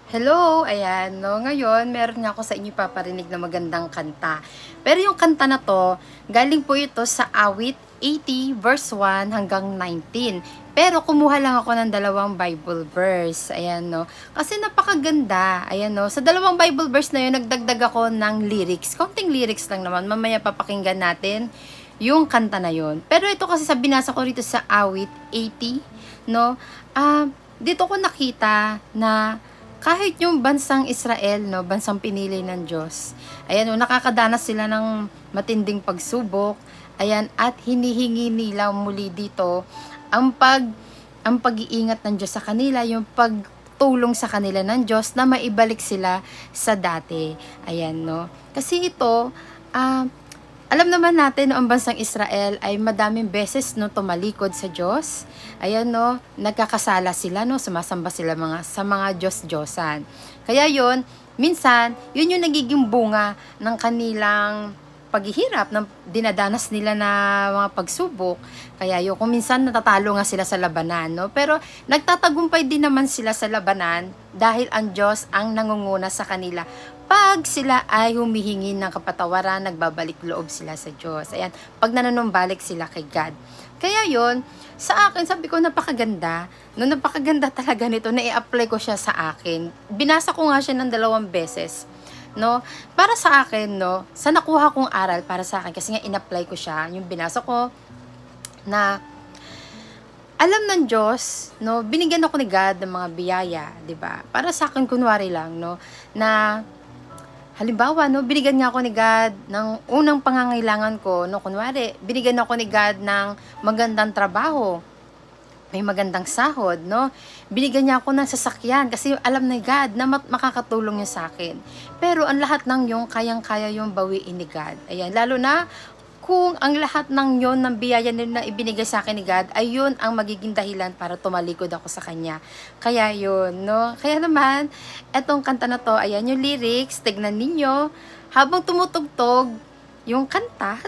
Hello, ayan, no, ngayon meron nga ako sa inyo paparinig na magandang kanta. Pero yung kanta na to, galing po ito sa awit 80 verse 1 hanggang 19. Pero kumuha lang ako ng dalawang Bible verse. Ayan, no. Kasi napakaganda. Ayan, no. Sa dalawang Bible verse na yun, nagdagdag ako ng lyrics. Konting lyrics lang naman. Mamaya papakinggan natin yung kanta na yun. Pero ito kasi sa binasa ko rito sa awit 80, no. Dito ko nakita na kahit yung bansang Israel, no, bansang pinili ng Diyos, ayan, no, nakakadanas sila ng matinding pagsubok, ayan, at hinihingi nila muli dito ang pag-iingat ng Diyos sa kanila, yung pagtulong sa kanila ng Diyos na maibalik sila sa dati. Ayan, no. Kasi ito, alam naman natin na ang bansang Israel ay madaming beses no tumalikod sa Diyos. Ayan no, nagkakasala sila no, sumasamba sila sa mga Diyos-Diyosan. Kaya yon, minsan, yun yung nagiging bunga ng kanilang paghihirap, ng dinadanas nila na mga pagsubok. Kaya yun, kung minsan natatalo nga sila sa labanan, no? Pero nagtatagumpay din naman sila sa labanan dahil ang Diyos ang nangunguna sa kanila. Pag sila ay humihingi ng kapatawaran, nagbabalik loob sila sa Diyos. Ayan, pag nanunumbalik sila kay God. Kaya yon, sa akin, sabi ko, napakaganda. No, napakaganda talaga nito, na i-apply ko siya sa akin. Binasa ko nga siya ng 2 beses. No, para sa akin, no, sa nakuha kong aral para sa akin, kasi nga in-apply ko siya, yung binasa ko, na alam ng Diyos, no, binigyan ako ni God ng mga biyaya, 'di ba? Para sa akin kunwari lang, no, na halimbawa, no, binigyan niya ako ni God ng unang pangangailangan ko, no, kunwari, binigyan ako ni God ng magandang trabaho, may magandang sahod, no? Binigyan niya ako ng sasakyan kasi alam ni God na makakatulong niya sa akin. Pero ang lahat ng yung kayang-kaya yung bawiin ni God. Ayan, lalo na kung ang lahat ng yon ng biyaya na ibinigay sa akin ni God ay yun ang magiging dahilan para tumalikod ako sa Kanya. Kaya yun, no? Kaya naman, etong kanta na to, ayan yung lyrics, tignan ninyo, habang tumutugtog yung kanta,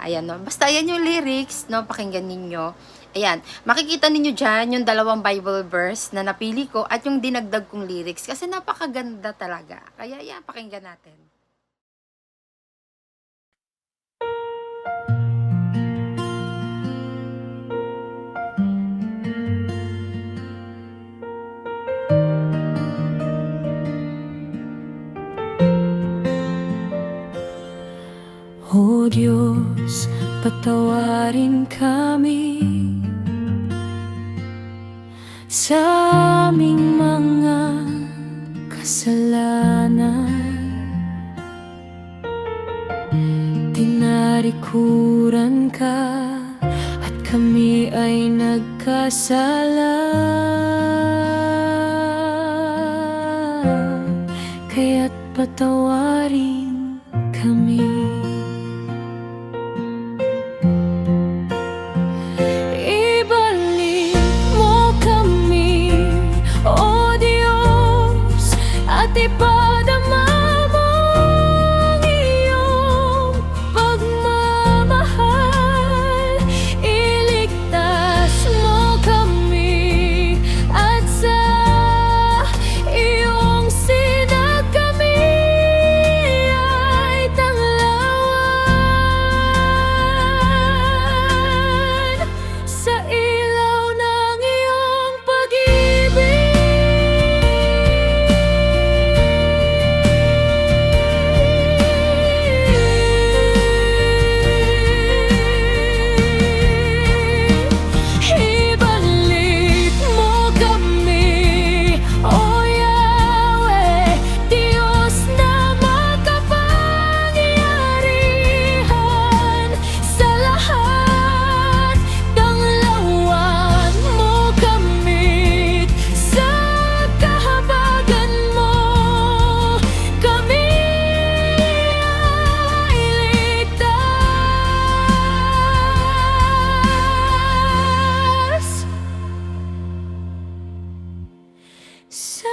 ayan, no? Basta ayan yung lyrics, no? Pakinggan ninyo. Ayan, makikita ninyo dyan yung 2 Bible verse na napili ko at yung dinagdag kong lyrics kasi napakaganda talaga. Kaya yan, pakinggan natin. O Diyos, patawarin kami sa aming mga kasalanan. Tinarikuran ka at kami ay nagkasala. Kaya't patawarin kami. Ipadama mo ang iyong pagmamahal, iligtas mo kami at sa iyong sinag kami ay tanglawan sa ilaw ng iyong pag-ibig. Sa